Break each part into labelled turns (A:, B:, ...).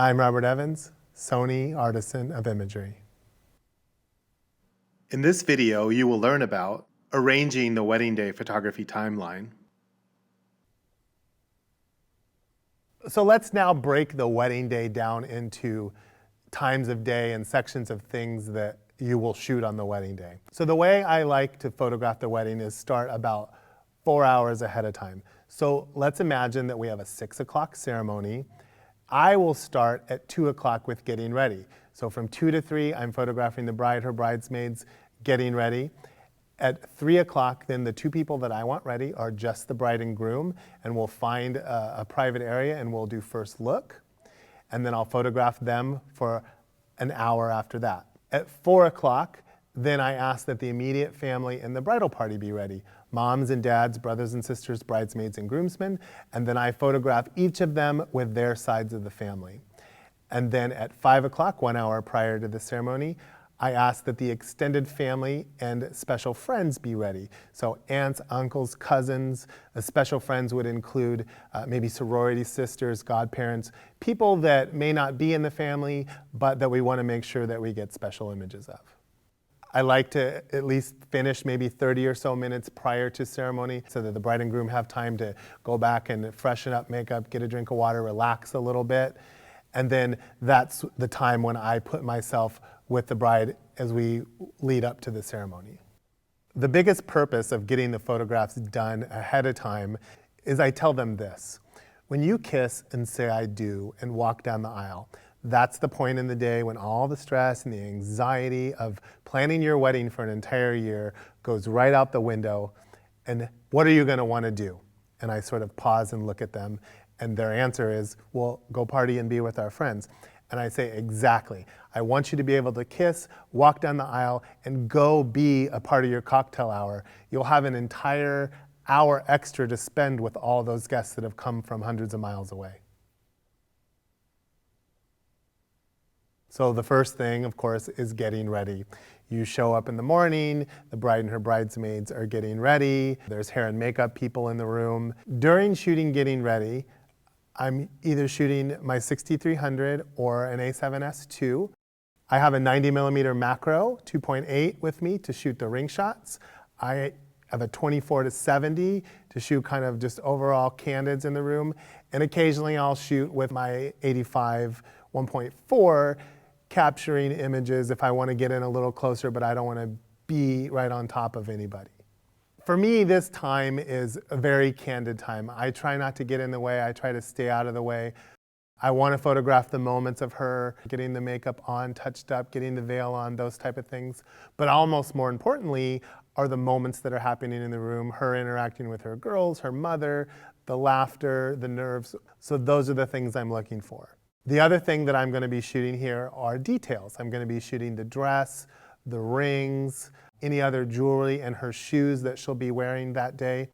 A: I'm Robert Evans, Sony Artisan of Imagery. In this video, you will learn about arranging the wedding day photography timeline. So let's now break the wedding day down into times of day and sections of things that you will shoot on the wedding day. So the way I like to photograph the wedding is start about 4 hours ahead of time. So let's imagine that we have a 6 o'clock ceremony. I will start at 2 o'clock with getting ready. So from 2 to 3, I'm photographing the bride, her bridesmaids, getting ready. At 3 o'clock, then the two people that I want ready are just the bride and groom, and we'll find a private area and we'll do first look. And then I'll photograph them for an hour after that. At 4 o'clock, then I ask that the immediate family and the bridal party be ready. Moms and dads, brothers and sisters, bridesmaids and groomsmen. And then I photograph each of them with their sides of the family. And then at 5 o'clock, 1 hour prior to the ceremony, I ask that the extended family and special friends be ready. So aunts, uncles, cousins, special friends would include maybe sorority sisters, godparents, people that may not be in the family, but that we want to make sure that we get special images of. I like to at least finish maybe 30 or so minutes prior to ceremony so that the bride and groom have time to go back and freshen up makeup, get a drink of water, relax a little bit. And then that's the time when I put myself with the bride as we lead up to the ceremony. The biggest purpose of getting the photographs done ahead of time is I tell them this. When you kiss and say I do and walk down the aisle, that's the point in the day when all the stress and the anxiety of planning your wedding for an entire year goes right out the window. And what are you going to want to do? And I sort of pause and look at them, and their answer is, well, go party and be with our friends. And I say, exactly. I want you to be able to kiss, walk down the aisle, and go be a part of your cocktail hour. You'll have an entire hour extra to spend with all those guests that have come from hundreds of miles away. So the first thing, of course, is getting ready. You show up in the morning, the bride and her bridesmaids are getting ready, there's hair and makeup people in the room. During shooting getting ready, I'm either shooting my 6300 or an A7S II. I have a 90mm macro 2.8 with me to shoot the ring shots. I have a 24 to 70 to shoot kind of just overall candids in the room. And occasionally I'll shoot with my 85 1.4 capturing images if I want to get in a little closer, but I don't want to be right on top of anybody. For me, this time is a very candid time. I try not to get in the way. I try to stay out of the way. I want to photograph the moments of her getting the makeup on, touched up, getting the veil on, those type of things. But almost more importantly are the moments that are happening in the room, her interacting with her girls, her mother, the laughter, the nerves. So those are the things I'm looking for. The other thing that I'm going to be shooting here are details. I'm going to be shooting the dress, the rings, any other jewelry, and her shoes that she'll be wearing that day.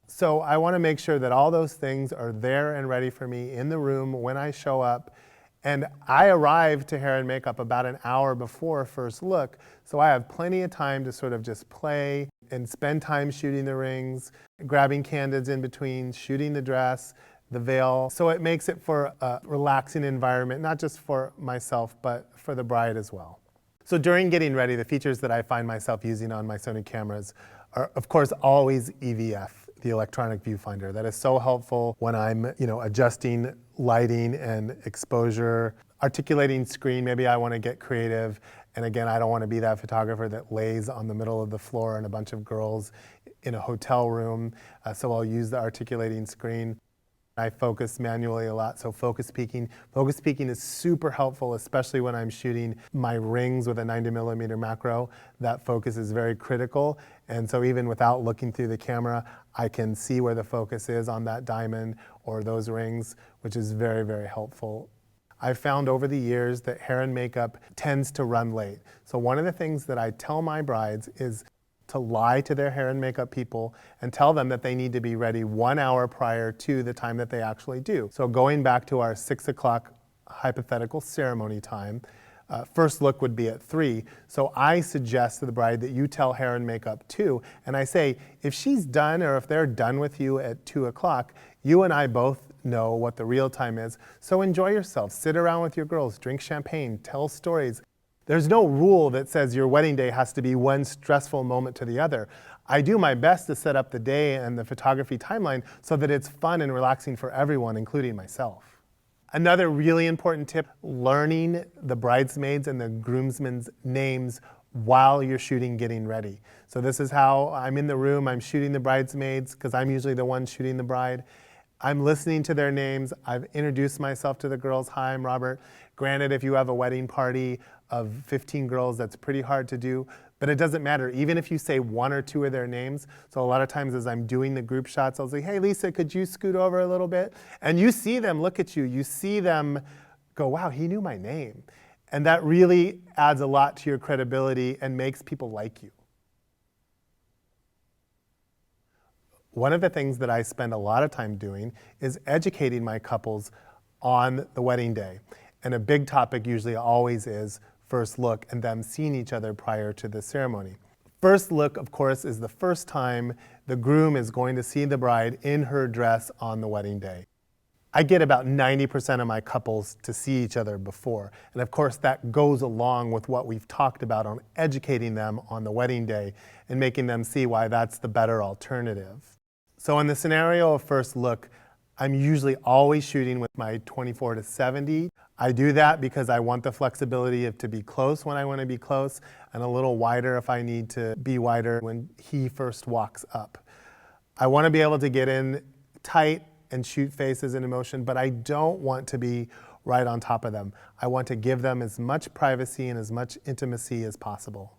A: So I want to make sure that all those things are there and ready for me in the room when I show up. And I arrive to hair and makeup about an hour before first look, so I have plenty of time to sort of just play and spend time shooting the rings, grabbing candids in between, shooting the dress, the veil. So it makes it for a relaxing environment, not just for myself, but for the bride as well. So during getting ready, the features that I find myself using on my Sony cameras are, of course, always EVF, the electronic viewfinder. That is so helpful when I'm, adjusting lighting and exposure, articulating screen. Maybe I want to get creative. And again, I don't want to be that photographer that lays on the middle of the floor and a bunch of girls in a hotel room. So I'll use the articulating screen. I focus manually a lot, so focus peaking. Focus peaking is super helpful, especially when I'm shooting my rings with a 90mm macro. That focus is very critical, and so even without looking through the camera, I can see where the focus is on that diamond or those rings, which is very, very helpful. I've found over the years that hair and makeup tends to run late. So one of the things that I tell my brides is to lie to their hair and makeup people and tell them that they need to be ready 1 hour prior to the time that they actually do. So going back to our 6 o'clock hypothetical ceremony time, first look would be at 3. So I suggest to the bride that you tell hair and makeup 2. And I say, if she's done or if they're done with you at 2 o'clock, you and I both know what the real time is. So enjoy yourself, sit around with your girls, drink champagne, tell stories. There's no rule that says your wedding day has to be one stressful moment to the other. I do my best to set up the day and the photography timeline so that it's fun and relaxing for everyone, including myself. Another really important tip, learning the bridesmaids and the groomsmen's names while you're shooting getting ready. So this is how I'm in the room, I'm shooting the bridesmaids because I'm usually the one shooting the bride. I'm listening to their names. I've introduced myself to the girls. Hi, I'm Robert. Granted, if you have a wedding party of 15 girls, that's pretty hard to do, but it doesn't matter. Even if you say one or two of their names. So a lot of times as I'm doing the group shots, I'll say, hey, Lisa, could you scoot over a little bit? And you see them look at you. You see them go, wow, he knew my name. And that really adds a lot to your credibility and makes people like you. One of the things that I spend a lot of time doing is educating my couples on the wedding day. And a big topic usually always is first look and them seeing each other prior to the ceremony. First look, of course, is the first time the groom is going to see the bride in her dress on the wedding day. I get about 90% of my couples to see each other before. And of course, that goes along with what we've talked about on educating them on the wedding day and making them see why that's the better alternative. So in the scenario of first look, I'm usually always shooting with my 24 to 70. I do that because I want the flexibility to be close when I want to be close and a little wider if I need to be wider when he first walks up. I want to be able to get in tight and shoot faces and emotion, but I don't want to be right on top of them. I want to give them as much privacy and as much intimacy as possible.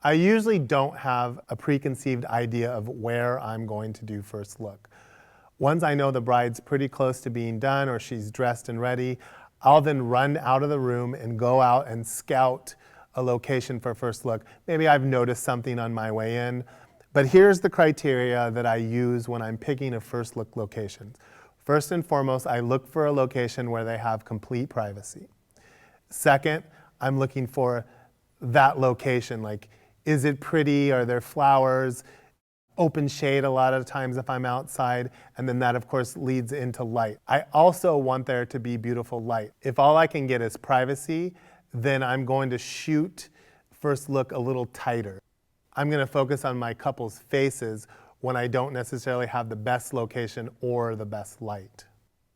A: I usually don't have a preconceived idea of where I'm going to do first look. Once I know the bride's pretty close to being done or she's dressed and ready, I'll then run out of the room and go out and scout a location for first look. Maybe I've noticed something on my way in, but here's the criteria that I use when I'm picking a first look location. First and foremost, I look for a location where they have complete privacy. Second, I'm looking for that location, like, is it pretty? Are there flowers? Open shade a lot of times if I'm outside, and then that of course leads into light. I also want there to be beautiful light. If all I can get is privacy, then I'm going to shoot first look a little tighter. I'm going to focus on my couple's faces when I don't necessarily have the best location or the best light.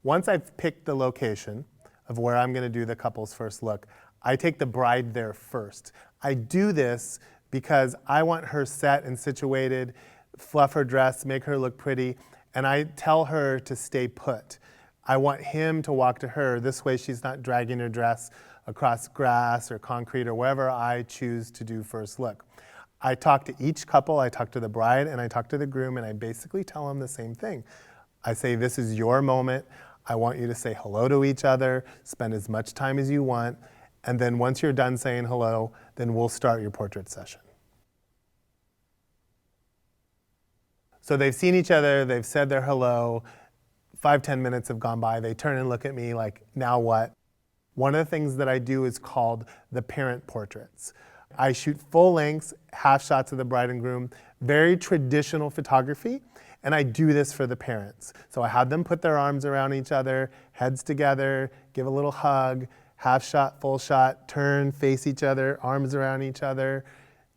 A: Once I've picked the location of where I'm going to do the couple's first look, I take the bride there first. I do this because I want her set and situated, fluff her dress, make her look pretty, and I tell her to stay put. I want him to walk to her. This way she's not dragging her dress across grass or concrete or wherever I choose to do first look. I talk to each couple, I talk to the bride and I talk to the groom, and I basically tell them the same thing. I say, this is your moment. I want you to say hello to each other, spend as much time as you want, and then once you're done saying hello, then we'll start your portrait session. So they've seen each other, they've said their hello, 5-10 minutes have gone by, they turn and look at me like, now what? One of the things that I do is called the parent portraits. I shoot full lengths, half shots of the bride and groom, very traditional photography, and I do this for the parents. So I have them put their arms around each other, heads together, give a little hug, half shot, full shot, turn, face each other, arms around each other,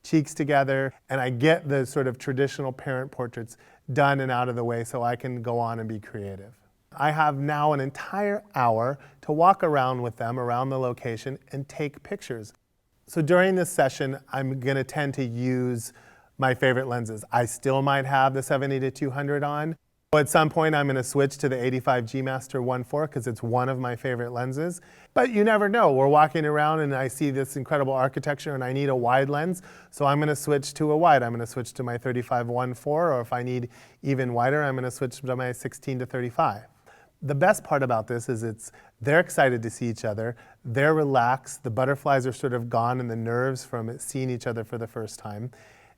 A: cheeks together, and I get the sort of traditional parent portraits done and out of the way so I can go on and be creative. I have now an entire hour to walk around with them around the location and take pictures. So during this session, I'm going to tend to use my favorite lenses. I still might have the 70-200 on. At some point, I'm going to switch to the 85 G Master 1.4 because it's one of my favorite lenses. But you never know. We're walking around and I see this incredible architecture and I need a wide lens. So I'm going to switch to a wide. I'm going to switch to my 35 1.4, or if I need even wider, I'm going to switch to my 16-35. The best part about this is they're excited to see each other. They're relaxed. The butterflies are sort of gone and the nerves from seeing each other for the first time.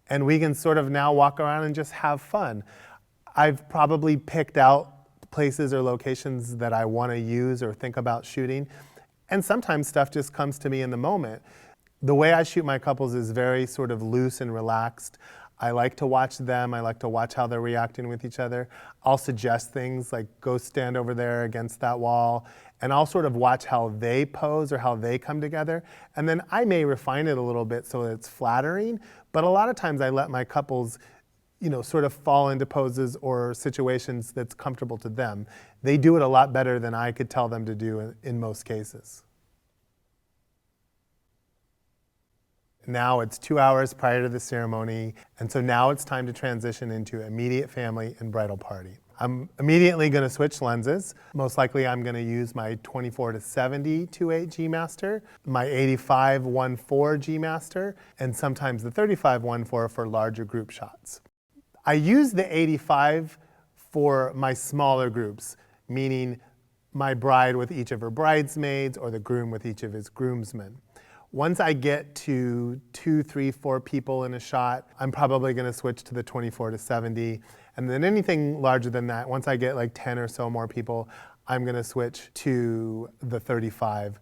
A: And we can sort of now walk around and just have fun. I've probably picked out places or locations that I want to use or think about shooting. And sometimes stuff just comes to me in the moment. The way I shoot my couples is very sort of loose and relaxed. I like to watch them. I like to watch how they're reacting with each other. I'll suggest things like go stand over there against that wall, and I'll sort of watch how they pose or how they come together. And then I may refine it a little bit so it's flattering, but a lot of times I let my couples sort of fall into poses or situations that's comfortable to them. They do it a lot better than I could tell them to do in most cases. Now it's 2 hours prior to the ceremony, and so now it's time to transition into immediate family and bridal party. I'm immediately going to switch lenses. Most likely I'm going to use my 24-70 2.8 G Master, my 85 1.4 G Master, and sometimes the 35 1.4 for larger group shots. I use the 85 for my smaller groups, meaning my bride with each of her bridesmaids or the groom with each of his groomsmen. Once I get to 2, 3, 4 people in a shot, I'm probably going to switch to the 24-70. And then anything larger than that, once I get like 10 or so more people, I'm going to switch to the 35.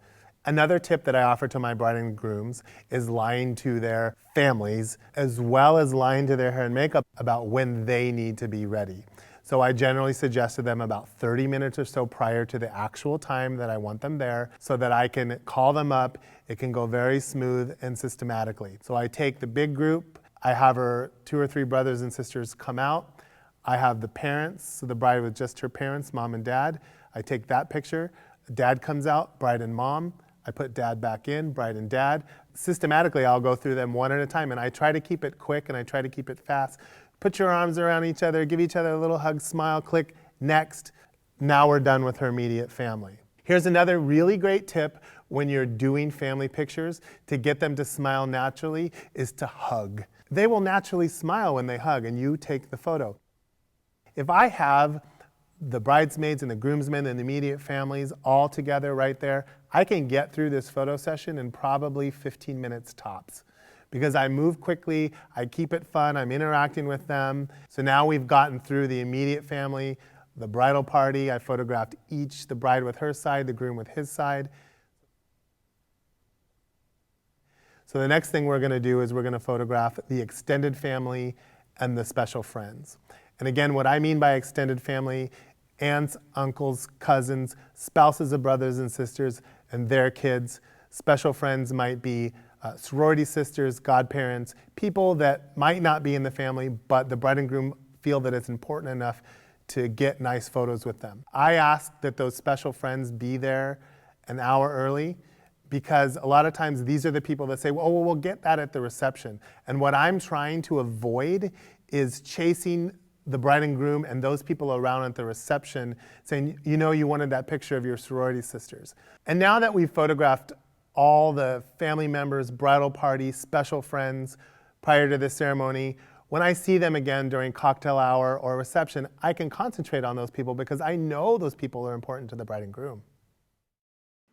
A: Another tip that I offer to my bride and grooms is lying to their families as well as lying to their hair and makeup about when they need to be ready. So I generally suggest to them about 30 minutes or so prior to the actual time that I want them there so that I can call them up. It can go very smooth and systematically. So I take the big group, I have her 2 or 3 brothers and sisters come out. I have the parents, so the bride with just her parents, mom and dad. I take that picture. Dad comes out, bride and mom. I put dad back in, bride and dad. Systematically, I'll go through them one at a time, and I try to keep it quick and I try to keep it fast. Put your arms around each other, give each other a little hug, smile, click, next. Now we're done with her immediate family. Here's another really great tip when you're doing family pictures to get them to smile naturally is to hug. They will naturally smile when they hug and you take the photo. If I have the bridesmaids and the groomsmen and the immediate families all together right there, I can get through this photo session in probably 15 minutes tops. Because I move quickly, I keep it fun, I'm interacting with them. So now we've gotten through the immediate family, the bridal party. I photographed each, the bride with her side, the groom with his side. So the next thing we're going to do is we're going to photograph the extended family and the special friends. And again, what I mean by extended family, aunts, uncles, cousins, spouses of brothers and sisters, and their kids. Special friends might be sorority sisters, godparents, people that might not be in the family, but the bride and groom feel that it's important enough to get nice photos with them. I ask that those special friends be there an hour early because a lot of times these are the people that say, well, we'll get that at the reception. And what I'm trying to avoid is chasing the bride and groom and those people around at the reception saying, you wanted that picture of your sorority sisters. And now that we've photographed all the family members, bridal party, special friends prior to the ceremony, when I see them again during cocktail hour or reception, I can concentrate on those people because I know those people are important to the bride and groom.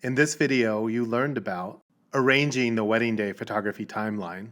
A: In this video, you learned about arranging the wedding day photography timeline,